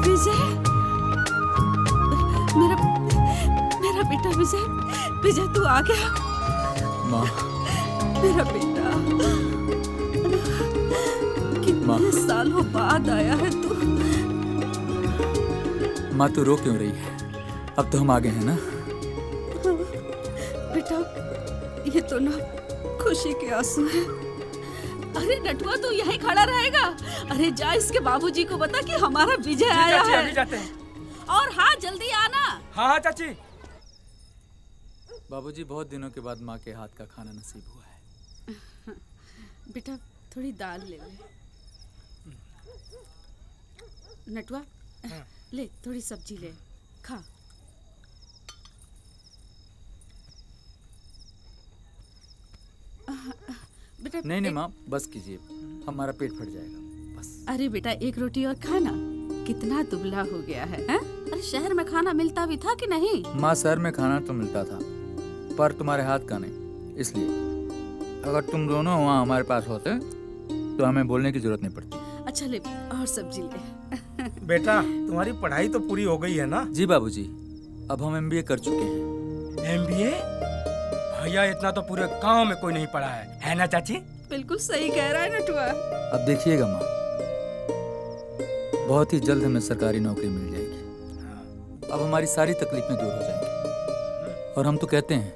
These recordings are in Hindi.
विजय, मेरा मेरा बेटा विजय, विजय तू आ गया। माँ, मेरा बेटा, कितने सालों बाद आया है तू। माँ तू रो क्यों रही है? अब तो हम आ गए हैं ना। बेटा ये तो ना खुशी के आंसू हैं। अरे नटुआ तू यहीं खड़ा रहेगा? अरे जा इसके बाबूजी को बता कि हमारा विजय आया है। अभी जाते हैं। और हाँ जल्दी आना। हाँ चाची। बाबूजी बहुत दिनों के बाद माँ के हाथ का खाना नसीब हुआ है। बेटा थोड़ी दाल ले ले। नटुआ ले थोड़ी सब्जी ले खा। बेटा नहीं माँ बस कीजिए, हमारा पेट फट जाएगा बस। अरे बेटा एक रोटी और खाना। कितना दुबला हो गया है, हैं? अरे शहर में खाना मिलता भी था कि नहीं? माँ शहर में खाना तो मिलता था पर तुम्हारे हाथ का नहीं, इसलिए अगर तुम दोनों वहाँ हमारे पास होते तो हमें बोलने की जरूरत नहीं पड़ती। अच्छा ले और सब्जी ले। बेटा तुम्हारी पढ़ाई तो पूरी हो गई है ना? जी बाबूजी, अब हम MBA कर चुके हैं। MBA? भैया इतना तो पूरे गांव में कोई नहीं पढ़ा है ना चाची? बिल्कुल सही कह रहा है नटुआ। अब देखिएगा माँ, बहुत ही जल्द हमें सरकारी नौकरी मिल जाएगी। अब हमारी सारी तकलीफें दूर हो जाएंगी। और हम तो कहते हैं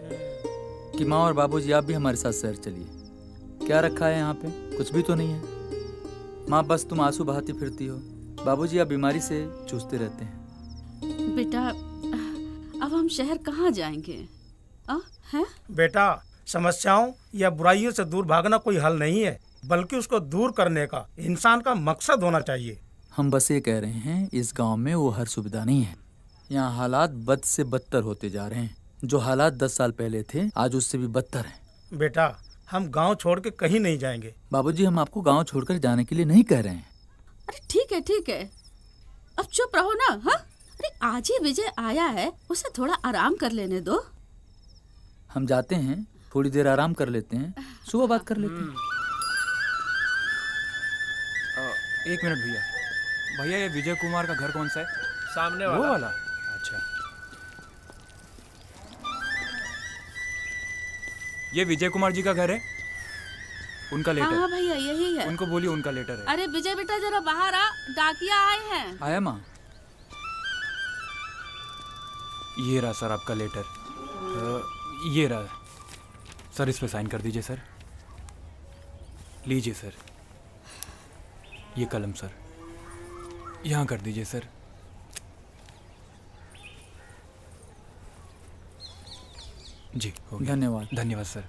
कि माँ और बाबूजी आप भी हमारे साथ शहर चलिए। क्या रखा है यहाँ पे? कुछ भी तो नहीं है। माँ बस तुम आंसू बहाती फिरती हो, बाबूजी आप बीमारी से जूझते रहते हैं। बेटा अब हम शहर कहाँ जाएंगे? हैं? बेटा समस्याओं या बुराइयों से दूर भागना कोई हल नहीं है, बल्कि उसको दूर करने का इंसान का मकसद होना चाहिए। हम बस ये कह रहे हैं इस गांव में वो हर सुविधा नहीं है। यहाँ हालात बद से बदतर होते जा रहे हैं। जो हालात 10 साल पहले थे आज उससे भी बदतर हैं। बेटा हम गांव छोड़ के कहीं नहीं जाएंगे। बाबूजी हम आपको गांव छोड़कर जाने के लिए नहीं कह रहे हैं। अरे ठीक है अब चुप रहो ना। हाँ अरे आज ही विजय आया है, उसे थोड़ा आराम कर लेने दो। हम जाते हैं, थोड़ी देर आराम कर लेते हैं, सुबह बात कर लेते हैं। एक मिनट भैया। भैया ये विजय कुमार का घर कौन सा है? सामने वो वाला? अच्छा। ये विजय कुमार जी का घर है? उनका लेटर। हाँ भैया यही है। उनको बोलिए उनका लेटर है। अरे विजय बेटा जरा बाहर आ, डाकिया आए हैं। आया माँ? ये रहा सर आपका लेटर। ये रहा सर, इस पे साइन कर दीजिए सर। लीजिए सर, ये कलम सर, यहाँ कर दीजिए सर। जी हो गया। धन्यवाद। धन्यवाद सर।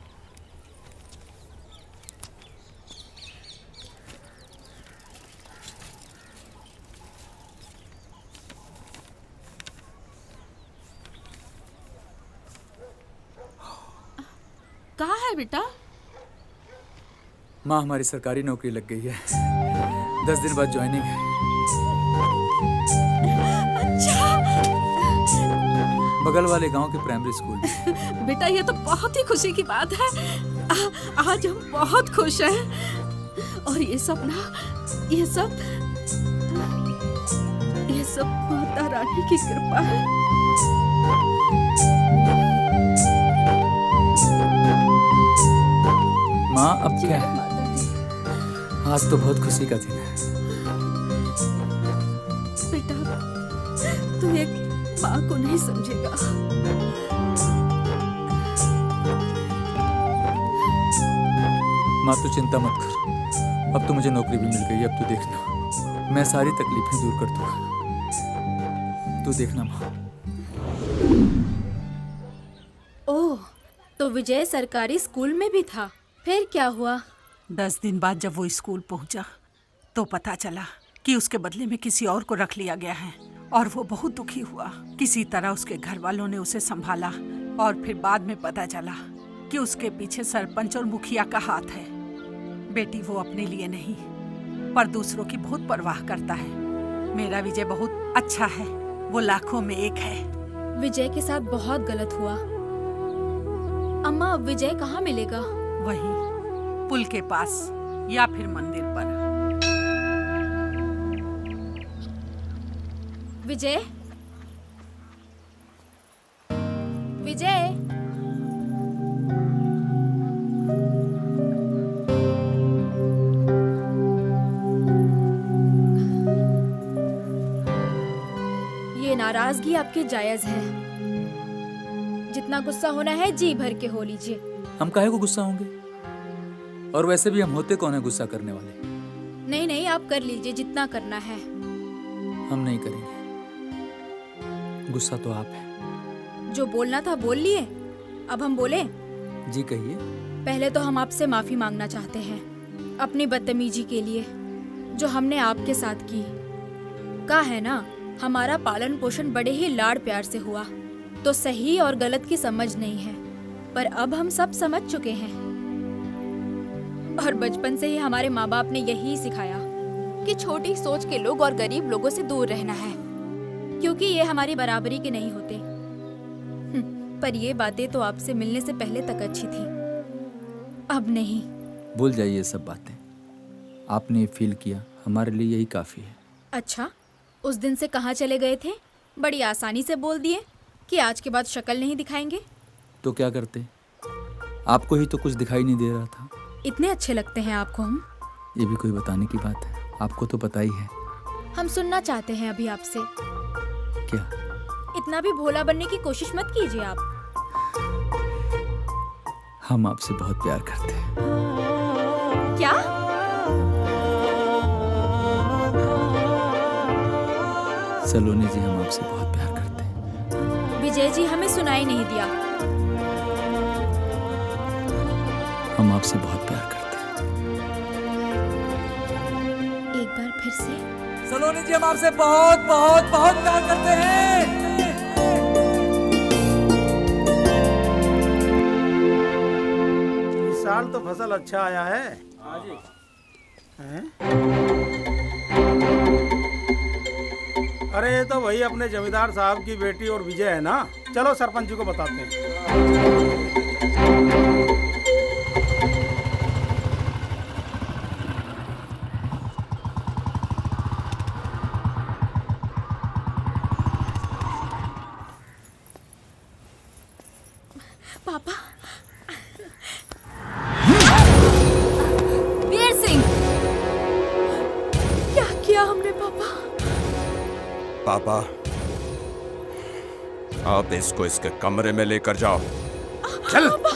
कहाँ है बेटा? माँ हमारी सरकारी नौकरी लग गई है, 10 दिन बाद ज्वाइनिंग है। अच्छा बगल वाले गांव के प्राइमरी स्कूल में। बेटा ये तो बहुत ही खुशी की बात है। आज हम बहुत खुश हैं। और ये सब ना, ये सब माता रानी की कृपा है। माँ अब क्या है, आज तो बहुत खुशी का दिन है। बेटा तू एक माँ को नहीं समझेगा। माँ तू चिंता मत कर, अब तो मुझे नौकरी भी मिल गई। अब तू देखना मैं सारी तकलीफें दूर कर दूंगा। तू देखना माँ। ओह, तो विजय सरकारी स्कूल में भी था। फिर क्या हुआ? 10 दिन बाद जब वो स्कूल पहुंचा तो पता चला कि उसके बदले में किसी और को रख लिया गया है और वो बहुत दुखी हुआ। किसी तरह उसके घर वालों ने उसे संभाला और फिर बाद में पता चला कि उसके पीछे सरपंच और मुखिया का हाथ है। बेटी वो अपने लिए नहीं पर दूसरों की बहुत परवाह करता है। मेरा विजय बहुत अच्छा है, वो लाखों में एक है। विजय के साथ बहुत गलत हुआ। अम्मा, अब विजय कहाँ मिलेगा? वहीं पुल के पास या फिर मंदिर पर। विजय, विजय, ये नाराजगी आपकी जायज है। जितना गुस्सा होना है जी भर के हो लीजिए। हम काहे को गुस्सा होंगे? और वैसे भी हम होते कौन है गुस्सा करने वाले? नहीं नहीं, आप कर लीजिए जितना करना है। हम नहीं करेंगे। गुस्सा तो आप है। जो बोलना था बोल लिए, अब हम बोले? जी कहिए। पहले तो हम आपसे माफी मांगना चाहते हैं अपनी बदतमीजी के लिए जो हमने आपके साथ की। का है ना, हमारा पालन पोषण बड़े ही लाड़ प्यार से हुआ, तो सही और गलत की समझ नहीं है, पर अब हम सब समझ चुके हैं। और बचपन से ही हमारे माँ बाप ने यही सिखाया कि छोटी सोच के लोग और गरीब लोगों से दूर रहना है, क्योंकि ये हमारी बराबरी के नहीं होते। पर ये बातें तो आपसे मिलने से पहले तक अच्छी थी, अब नहीं। भूल जाइए सब बातें। आपने ये फील किया, हमारे लिए यही काफी है। अच्छा, उस दिन से कहाँ चले गए थे? बड़ी आसानी से बोल दिए कि आज के बाद शक्ल नहीं दिखाएंगे। तो क्या करते? आपको ही तो कुछ दिखाई नहीं दे रहा था। इतने अच्छे लगते हैं आपको हम। ये भी कोई बताने की बात है? आपको तो पता ही है। हम सुनना चाहते हैं अभी आपसे। क्या? इतना भी भोला बनने की कोशिश मत कीजिए आप। हम आपसे बहुत प्यार करते हैं। क्या? सलोनी जी, हम आपसे बहुत प्यार करते हैं। विजय जी, हमें सुनाई नहीं दिया। हम आपसे बहुत प्यार करते हैं। एक बार फिर से। सलोनी जी, हम आपसे बहुत बहुत बहुत प्यार करते हैं। इस साल तो फसल अच्छा आया है। हाँ जी। अरे ये तो वही अपने जमींदार साहब की बेटी और विजय है ना। चलो सरपंच जी को बताते हैं। पापा। वीर सिंह, क्या किया हमने पापा? पापा, आप इसको इसके कमरे में लेकर जाओ। चल। पापा,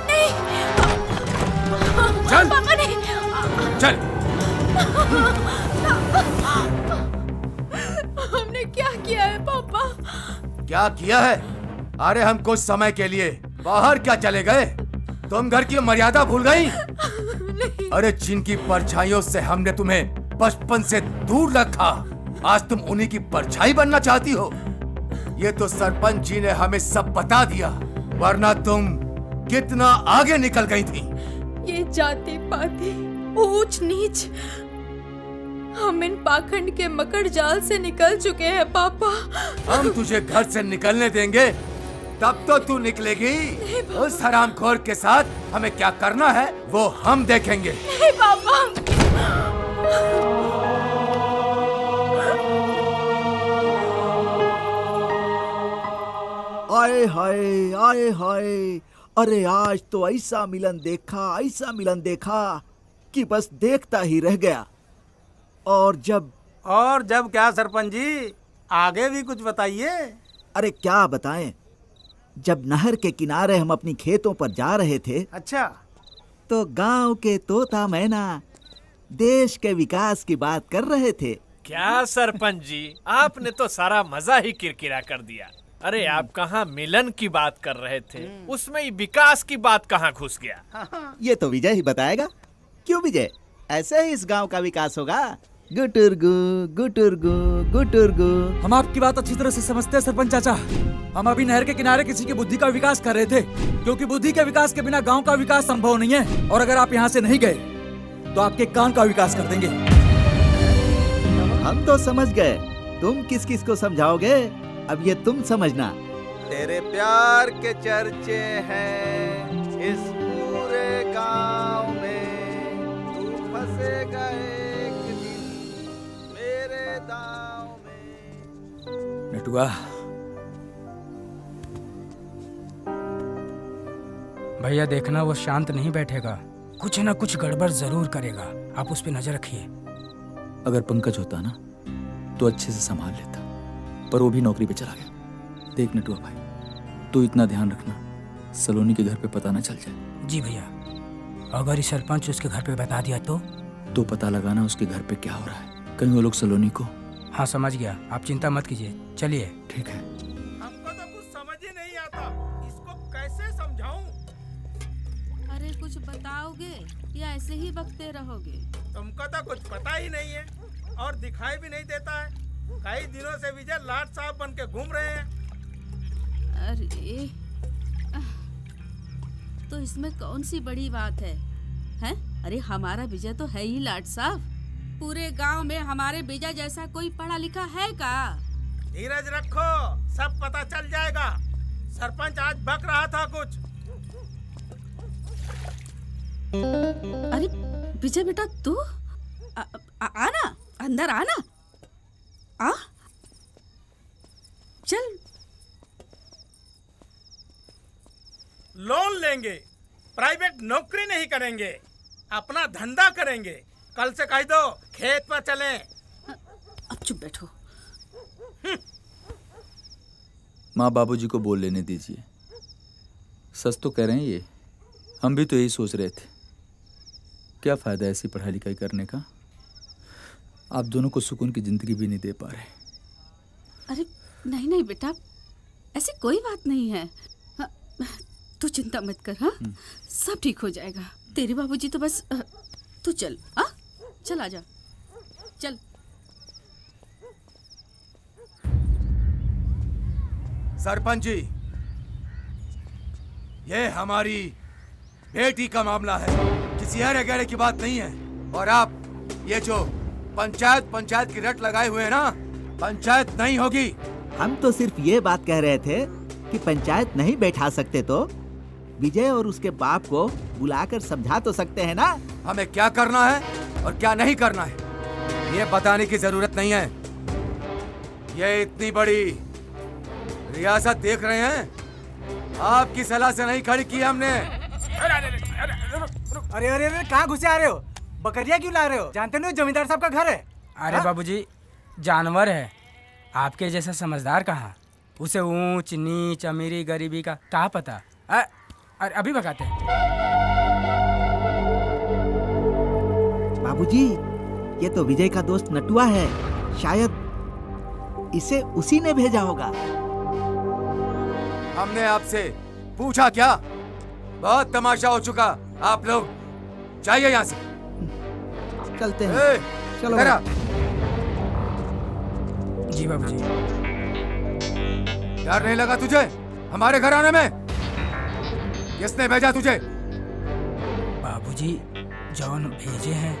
नहीं। चल। पापा नहीं। चल। हमने क्या किया है पापा? क्या किया है? अरे हम कुछ समय के लिए बाहर क्या चले गए? तुम घर की मर्यादा भूल गई? अरे जिनकी परछाइयों से हमने तुम्हें बचपन से दूर रखा, आज तुम उन्हीं की परछाई बनना चाहती हो। ये तो सरपंच जी ने हमें सब बता दिया, वरना तुम कितना आगे निकल गई थी। ये जाति पाति, ऊंच नीच, हम इन पाखंड के मकड़ जाल से निकल चुके हैं पापा। हम तुझे घर से निकलने देंगे तब तो तू निकलेगी। उस हरामखोर के साथ हमें क्या करना है वो हम देखेंगे। नहीं पापा। आए हाय, आए हाय। अरे आज तो ऐसा मिलन देखा कि बस देखता ही रह गया। और जब क्या सरपंच जी, आगे भी कुछ बताइए। अरे क्या बताएं, जब नहर के किनारे हम अपनी खेतों पर जा रहे थे, अच्छा, तो गांव के तोता मैना देश के विकास की बात कर रहे थे। क्या सरपंच जी, आपने तो सारा मजा ही किरकिरा कर दिया। अरे आप कहाँ मिलन की बात कर रहे थे, उसमें ही विकास की बात कहाँ घुस गया? ये तो विजय ही बताएगा। क्यों विजय, ऐसे ही इस गांव का विकास होगा। गुटुरगु गुटुरगु गुटुरगु। हम आपकी बात अच्छी तरह से समझते हैं सरपंच चाचा। हम अभी नहर के किनारे किसी की बुद्धि का विकास कर रहे थे, क्योंकि बुद्धि के विकास के बिना गांव का विकास संभव नहीं है। और अगर आप यहाँ से नहीं गए तो आपके कान का विकास कर देंगे। हम तो समझ गए, तुम किस किस को समझाओगे अब ये तुम समझना। तेरे प्यार के चर्चे हैं इस पूरे गांव में, तू फंसेगा एक दिन मेरे दांव में। नटुआ, भैया देखना वो शांत नहीं बैठेगा, कुछ ना कुछ गड़बड़ जरूर करेगा, आप उस पर नजर रखिए। अगर पंकज होता ना तो अच्छे से संभाल लेता, पर वो भी नौकरी पे चला गया। देख नटुआ भाई, तू इतना ध्यान रखना सलोनी के घर पे पता ना चल जाए। जी भैया, अगर ये सरपंच उसके घर पे बता दिया तो पता लगाना उसके घर पे क्या हो रहा है, कहीं वो लोग सलोनी को। हाँ समझ गया, आप चिंता मत कीजिए, चलिए। ठीक है। हमको तो कुछ समझ ही नहीं आता, इसको कैसे समझाऊं? अरे कुछ बताओगे या ऐसे ही बकते रहोगे? तुमको तो कुछ पता ही नहीं है और दिखाई भी नहीं देता है। कई दिनों से विजय लाट साहब बन के घूम रहे हैं। अरे तो इसमें कौन सी बड़ी बात है? हैं? अरे हमारा विजय तो है ही लाट साहब। पूरे गांव में हमारे विजय जैसा कोई पढ़ा लिखा है का? धीरज रखो, सब पता चल जाएगा। सरपंच आज बक रहा था कुछ। अरे विजय बेटा तू आना, अंदर आना, आ चल। लोन लेंगे, प्राइवेट नौकरी नहीं करेंगे, अपना धंधा करेंगे। कल से कह दो खेत पर चलें। अब चुप बैठो। माँ बाबूजी को बोल लेने दीजिए, सच तो कह रहे हैं ये। हम भी तो यही सोच रहे थे, क्या फायदा ऐसी पढ़ाई लिखाई करने का, आप दोनों को सुकून की जिंदगी भी नहीं दे पा रहे। अरे नहीं नहीं बेटा, ऐसी कोई बात नहीं है। हाँ, तू चिंता मत कर। हाँ सब ठीक हो जाएगा। तेरे बाबूजी तो बस तू चल। हाँ चल आजा, चल। सरपंच जी, ये हमारी बेटी का मामला है, किसी अरे गहरे की बात नहीं है। और आप ये जो पंचायत की रट लगाए हुए हैं ना, पंचायत नहीं होगी। हम तो सिर्फ ये बात कह रहे थे कि पंचायत नहीं बैठा सकते तो विजय और उसके बाप को बुलाकर समझा तो सकते हैं ना। हमें क्या करना है और क्या नहीं करना है ये बताने की जरूरत नहीं है। ये इतनी बड़ी रियासत देख रहे हैं, आपकी सलाह से नहीं खड़ी की हमने। अरे अरे अरे कहाँ घुसे आ रहे हो? बकरिया क्यों ला रहे हो? जानते नहीं जमींदार साहब का घर है। अरे बाबूजी, जानवर है, आपके जैसा समझदार कहाँ। उसे ऊंच नीच अमीरी गरीबी का क्या पता। अरे अभी भगाते हैं। बाबूजी, ये तो विजय का दोस्त नटुआ है, शायद इसे उसी ने भेजा होगा। हमने आपसे पूछा क्या? बहुत तमाशा हो चुका। आप लोग जाइए यहाँ से। चलते हैं। चलो बेटा। जी बाबूजी। डर नहीं लगा तुझे हमारे घर आने में? किसने भेजा तुझे? बाबूजी, जौन भेजे हैं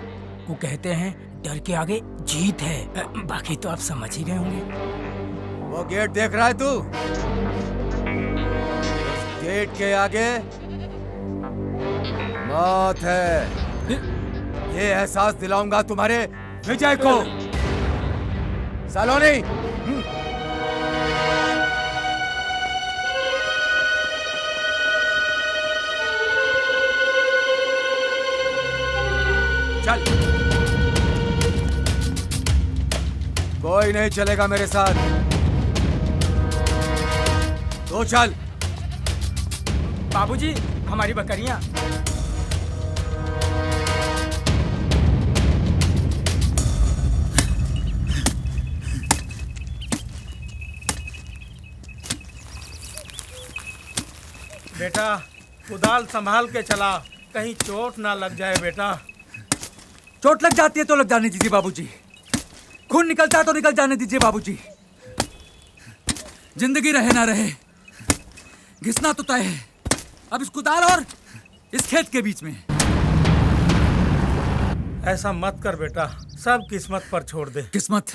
वो कहते हैं डर के आगे जीत है। बाकी तो आप समझ ही गए होंगे। वो गेट देख रहा है तू? गेट के आगे मौत है। ये एहसास दिलाऊंगा तुम्हारे विजय को। सलोनी, चल। कोई नहीं चलेगा मेरे साथ, तो चल। बाबूजी, हमारी बकरियां। बेटा कुदाल संभाल के चला, कहीं चोट ना लग जाए बेटा। चोट लग जाती है तो लग जाने दीजिए बाबूजी, खून निकलता है तो निकल जाने दीजिए बाबूजी। जिंदगी रहे ना रहे, घिसना तो तय है। अब इस कुदाल और इस खेत के बीच में ऐसा मत कर बेटा, सब किस्मत पर छोड़ दे। किस्मत?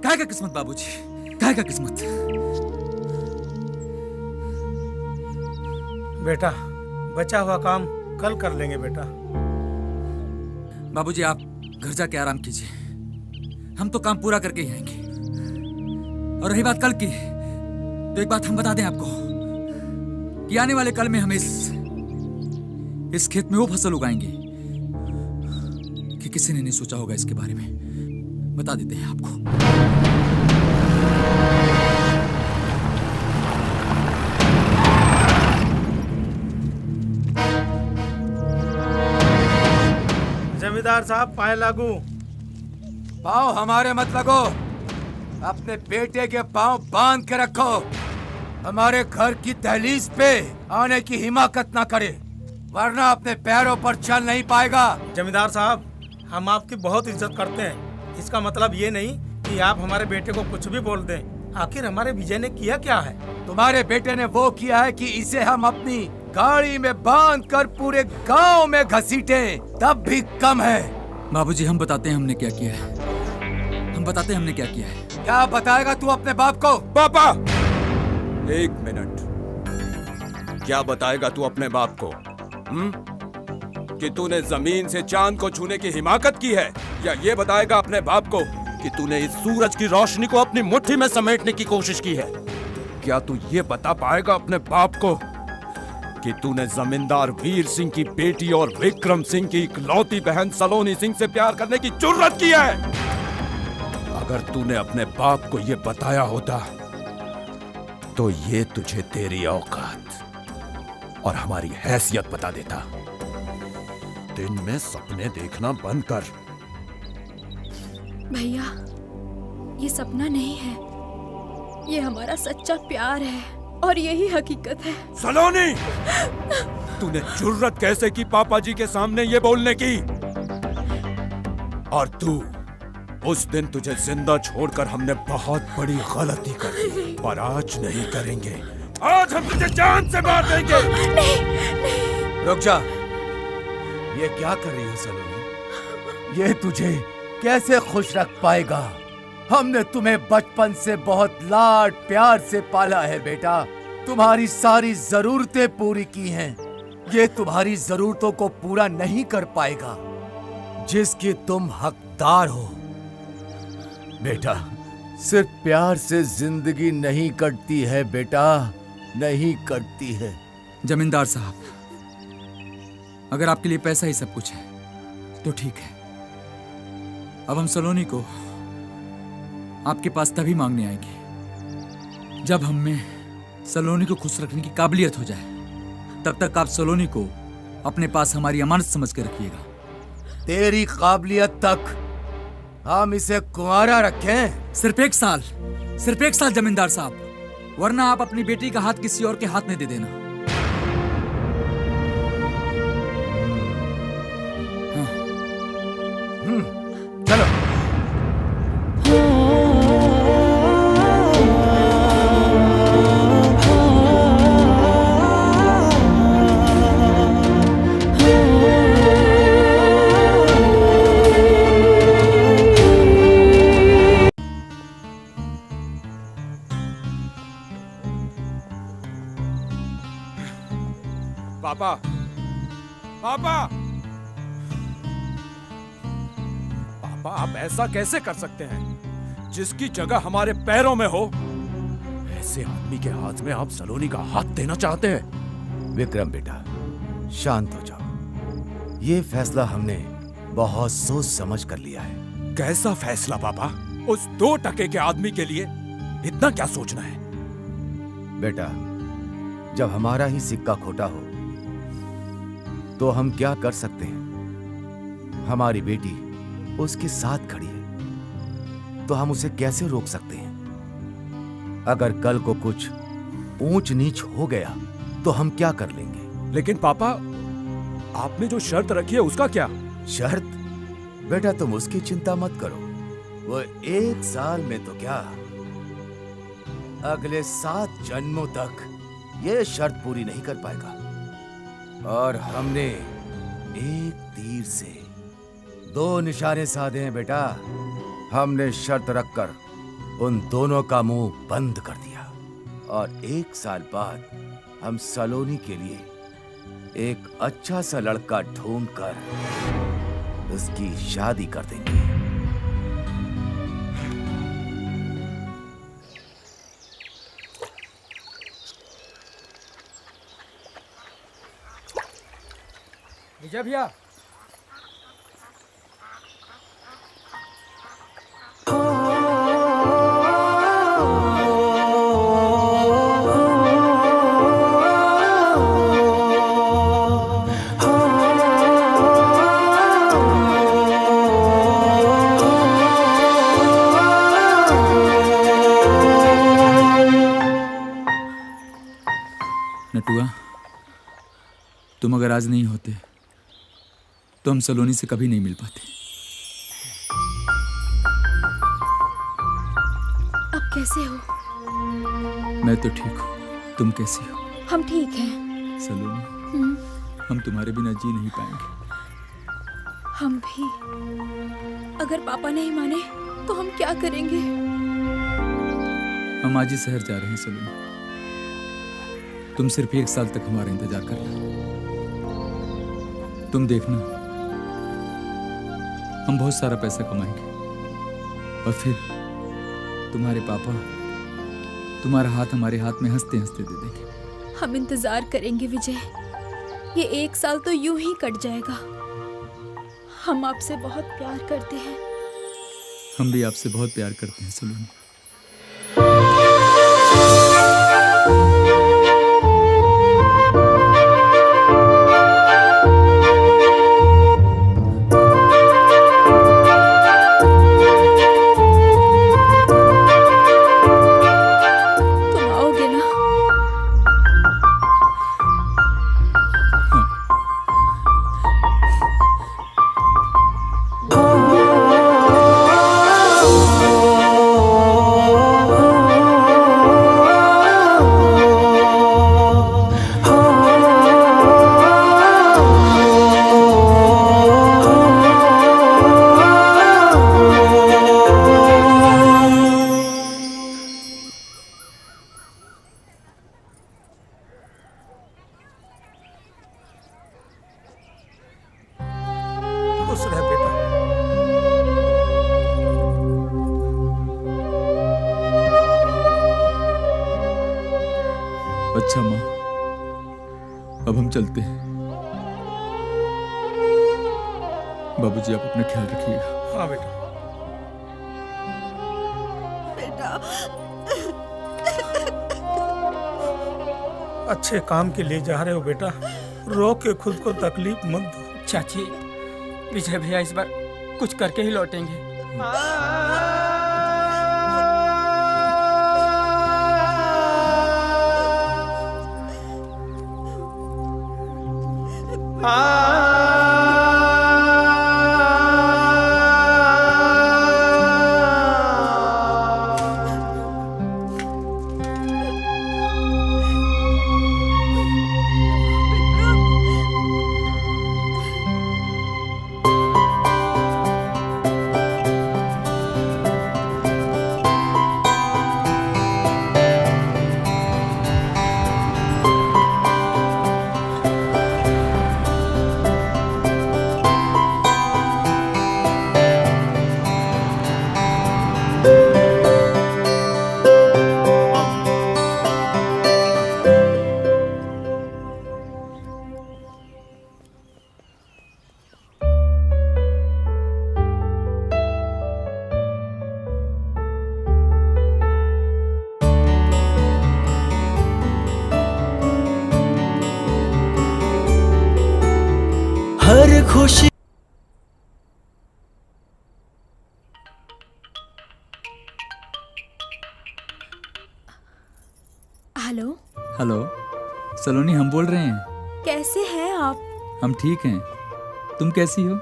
काहे का किस्मत बाबूजी, काहे का किस्मत? बेटा बचा हुआ काम कल कर लेंगे बेटा। बाबूजी आप घर जाके आराम कीजिए, हम तो काम पूरा करके ही आएंगे। और रही बात कल की, तो एक बात हम बता दें आपको कि आने वाले कल में हम इस खेत में वो फसल उगाएंगे कि किसी ने नहीं सोचा होगा इसके बारे में। बता देते हैं आपको। जमींदार साहब पाए लागू। पाँव हमारे मत लगो, अपने बेटे के पाँव बांध के रखो। हमारे घर की दहलीज पे आने की हिमाकत ना करे, वरना अपने पैरों पर चल नहीं पाएगा। जमींदार साहब हम आपकी बहुत इज्जत करते हैं, इसका मतलब ये नहीं कि आप हमारे बेटे को कुछ भी बोल दें। आखिर हमारे विजय ने किया क्या है? तुम्हारे बेटे ने वो किया है कि इसे हम अपनी गाड़ी में बांध कर पूरे गांव में घसीटे, तब भी कम है। बाबूजी हम बताते हैं हमने क्या किया है, हम बताते हैं हमने क्या किया है। क्या बताएगा तू अपने बाप को? पापा एक मिनट, क्या बताएगा तू अपने बाप को? कि तूने जमीन से चांद को छूने की हिमाकत की है, या ये बताएगा अपने बाप को कि तूने इस सूरज की रोशनी को अपनी मुट्ठी में समेटने की कोशिश की है? क्या तू ये बता पाएगा अपने बाप को कि तूने जमींदार वीर सिंह की बेटी और विक्रम सिंह की इकलौती बहन सलोनी सिंह से प्यार करने की जुर्रत की है? अगर तूने अपने बाप को ये बताया होता तो ये तुझे तेरी औकात और हमारी हैसियत बता देता। दिन में सपने देखना बंद कर। भैया ये सपना नहीं है, ये हमारा सच्चा प्यार है और यही हकीकत है। सलोनी, तूने जुर्रत कैसे की पापा जी के सामने ये बोलने की? और तू, उस दिन तुझे जिंदा छोड़कर हमने बहुत बड़ी गलती कर दी, पर आज नहीं करेंगे। आज हम तुझे जान से मार देंगे। नहीं। रुक जा, ये क्या कर रही हो सलोनी? ये तुझे कैसे खुश रख पाएगा? हमने तुम्हें बचपन से बहुत लाड प्यार से पाला है बेटा, तुम्हारी सारी जरूरतें पूरी की हैं। ये तुम्हारी जरूरतों को पूरा नहीं कर पाएगा जिसकी तुम हकदार हो। बेटा सिर्फ प्यार से जिंदगी नहीं कटती है बेटा, नहीं कटती है। जमींदार साहब अगर आपके लिए पैसा ही सब कुछ है तो ठीक है। अब हम सलोनी को आपके पास तभी मांगने आएंगे जब हम में सलोनी को खुश रखने की काबिलियत हो जाए। तब तक आप सलोनी को अपने पास हमारी अमानत समझ के रखिएगा। तेरी काबिलियत तक हम इसे कुंवारा रखें? सिर्फ एक साल जमींदार साहब, वरना आप अपनी बेटी का हाथ किसी और के हाथ में दे देना। चलो। पापा, पापा, पापा, आप ऐसा कैसे कर सकते हैं? जिसकी जगह हमारे पैरों में हो, ऐसे आदमी के हाथ में आप सलोनी का हाथ देना चाहते हैं? विक्रम बेटा शांत हो जाओ, ये फैसला हमने बहुत सोच समझ कर लिया है। कैसा फैसला पापा? उस 2 टके के आदमी के लिए इतना क्या सोचना है? बेटा जब हमारा ही सिक्का खोटा हो तो हम क्या कर सकते हैं? हमारी बेटी उसके साथ खड़ी है तो हम उसे कैसे रोक सकते हैं? अगर कल को कुछ ऊंच नीच हो गया तो हम क्या कर लेंगे? लेकिन पापा आपने जो शर्त रखी है उसका क्या? शर्त? बेटा तुम उसकी चिंता मत करो, वो 1 साल में तो क्या, अगले 7 जन्मों तक ये शर्त पूरी नहीं कर पाएगा। और हमने एक तीर से 2 निशाने साधे हैं बेटा। हमने शर्त रखकर उन दोनों का मुंह बंद कर दिया और 1 साल बाद हम सलोनी के लिए एक अच्छा सा लड़का ढूंढकर उसकी शादी कर देंगे। विजय भैया, नटुआ, तुम अगर आज नहीं होते तो हम सलोनी से कभी नहीं मिल पाते। अब कैसे हो? मैं तो ठीक हूँ, तुम कैसी हो? हम ठीक हैं। सलोनी, हम तुम्हारे बिना जी नहीं पाएंगे। हम भी। अगर पापा नहीं माने तो हम क्या करेंगे? हम आज ही शहर जा रहे हैं सलोनी। तुम सिर्फ 1 साल तक हमारा इंतजार करना। तुम देखना, हम बहुत सारा पैसा कमाएंगे और फिर तुम्हारे पापा तुम्हारा हाथ हमारे हाथ में हंसते हंसते दे देंगे। हम इंतजार करेंगे विजय। ये 1 साल तो यूं ही कट जाएगा। हम आपसे बहुत प्यार करते हैं। हम भी आपसे बहुत प्यार करते हैं सलोनी। खुश रह बेटा। अच्छा माँ, अब हम चलते हैं। बाबूजी, आप अपना ख्याल रखिएगा। हाँ बेटा। अच्छे काम के लिए जा रहे हो बेटा, रो के खुद को तकलीफ मत दो। चाची, विजय भैया इस बार कुछ करके ही लौटेंगे। हर खुशी हेलो। हेलो सलोनी, हम बोल रहे हैं। कैसे हैं आप? हम ठीक हैं, तुम कैसी हो?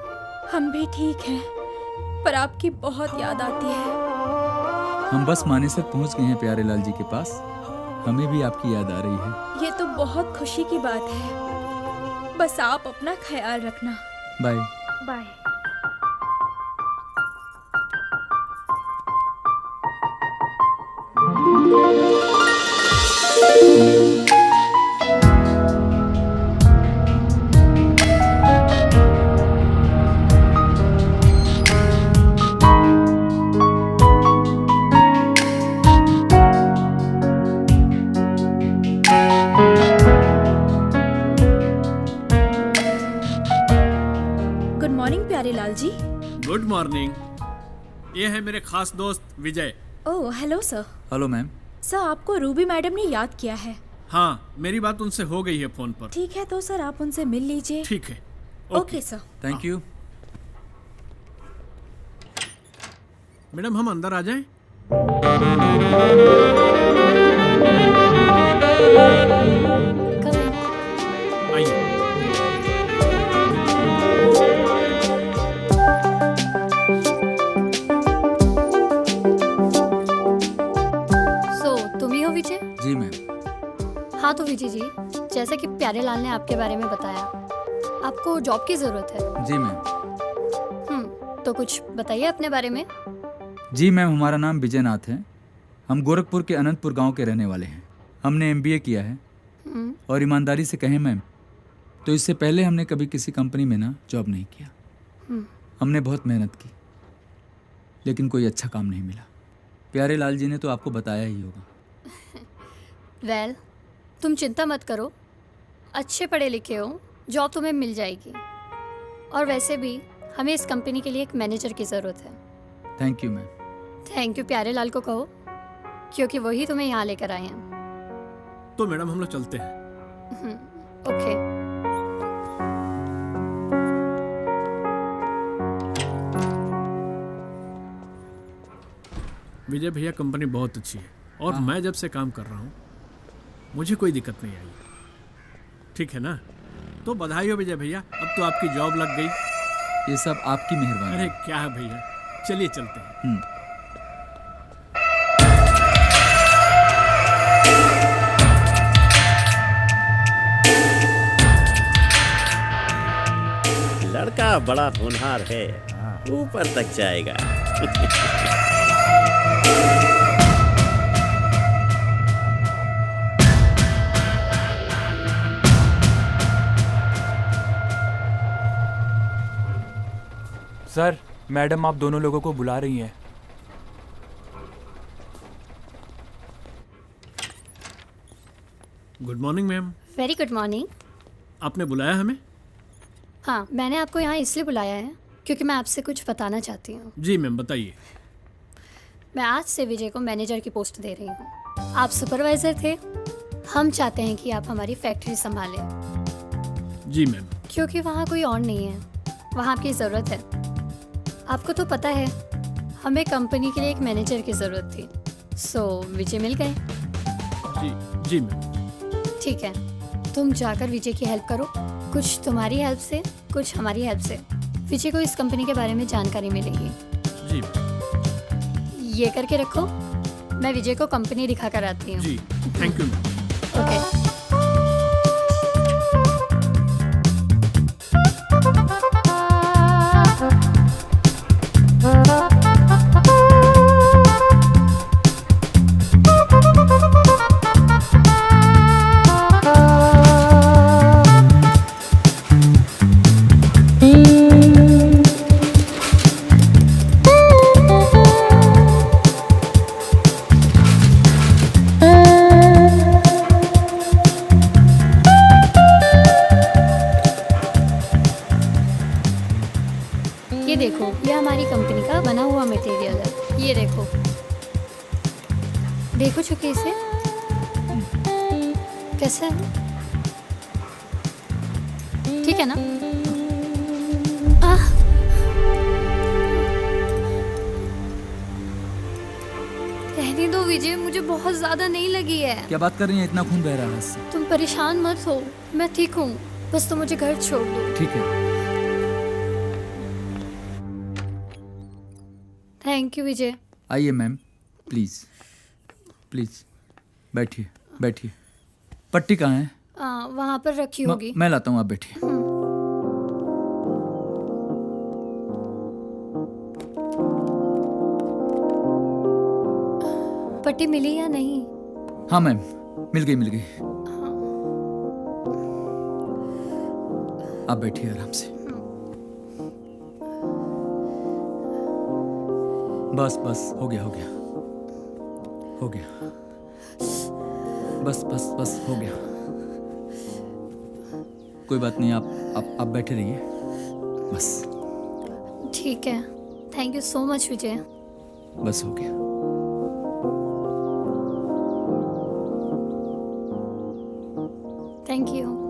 हम भी ठीक हैं, पर आपकी बहुत याद आती है। हम बस मानेसर पहुंच गए हैं प्यारे लाल जी के पास। हमें भी आपकी याद आ रही है। ये तो बहुत खुशी की बात है। बस आप अपना ख्याल रखना। बाय। बाय। ये है मेरे खास दोस्त Vijay. Oh hello sir. Hello ma'am. Sir आपको रूबी मैडम ने याद किया है। हाँ, मेरी बात उनसे हो गई है फोन पर। ठीक है तो सर आप उनसे मिल लीजिए। ठीक है। Okay sir. Thank you. Madam हम अंदर आ जाएं? आइए। तुम ही हो विजय? जी मैम। हाँ तो विजय जी, जैसा कि प्यारे लाल ने आपके बारे में बताया, आपको जॉब की जरूरत है। जी मैम। तो कुछ बताइए अपने बारे में। जी मैम, हमारा नाम विजय नाथ है। हम गोरखपुर के अनंतपुर गांव के रहने वाले हैं। हमने MBA किया है और ईमानदारी से कहें मैम तो इससे पहले हमने कभी किसी कंपनी में ना जॉब नहीं किया। हमने बहुत मेहनत की लेकिन कोई अच्छा काम नहीं मिला। प्यारे लाल जी ने तो आपको बताया ही होगा। वेल, तुम चिंता मत करो, अच्छे पढ़े लिखे हो, जॉब तुम्हें मिल जाएगी। और वैसे भी हमें इस कंपनी के लिए एक मैनेजर की ज़रूरत है। Thank you ma'am. Thank you प्यारे लाल को कहो, क्योंकि वही तुम्हें यहाँ लेकर आए हैं। तो मैडम हम लोग चलते हैं। ओके। विजय भैया कंपनी बहुत अच्छी है और मैं जब से काम कर रहा हूँ मुझे कोई दिक्कत नहीं आई। ठीक है ना? तो बधाई हो विजय भैया, अब तो आपकी जॉब लग गई। ये सब आपकी मेहरबानी। अरे क्या है भैया, चलिए चलते हैं। लड़का बड़ा होनहार है, ऊपर तक जाएगा। सर, मैडम आप दोनों लोगों को बुला रही हैं। Good morning ma'am. Very good morning. आपने बुलाया हमें? हाँ, मैंने आपको यहाँ इसलिए बुलाया है क्योंकि मैं आपसे कुछ बताना चाहती हूँ। जी मैम, बताइए। मैं आज से विजय को मैनेजर की पोस्ट दे रही हूँ। आप सुपरवाइजर थे, हम चाहते हैं कि आप हमारी फैक्ट्री संभालें। जी मैम। क्योंकि वहाँ कोई और नहीं है, वहाँ आपकी ज़रूरत है। आपको तो पता है हमें कंपनी के लिए एक मैनेजर की ज़रूरत थी, सो विजय मिल गए। जी मैम। ठीक है, तुम जाकर विजय की हेल्प करो, कुछ तुम्हारी हेल्प से कुछ हमारी हेल्प से विजय को इस कंपनी के बारे में जानकारी मिलेगी। जी। ये करके रखो, मैं विजय को कंपनी दिखा कर आती हूँ। जी, थैंक यू मैम। ओके। ये देखो, ये हमारी कंपनी का बना हुआ मटेरियल है। ये देखो, देखो चुके इसे कैसा है? ठीक है ना? रहने दो विजय, मुझे बहुत ज्यादा नहीं लगी है। क्या बात कर रही हैं? इतना खून बह रहा है इससे। तुम परेशान मत हो, मैं ठीक हूँ, बस तुम मुझे घर छोड़ दो। ठीक है। थैंक यू विजय। आइए मैम, प्लीज प्लीज बैठिए बैठिए। पट्टी कहाँ है? वहाँ पर रखी होगी। मैं लाता हूँ, आप बैठिए। पट्टी मिली या नहीं? हाँ मैम, मिल गई मिल गई। आप बैठिए आराम से। बस बस, हो गया हो गया हो गया। बस बस बस, हो गया। कोई बात नहीं, आप बैठे रहिए बस। ठीक है, थैंक यू सो मच विजय। बस हो गया। Thank you.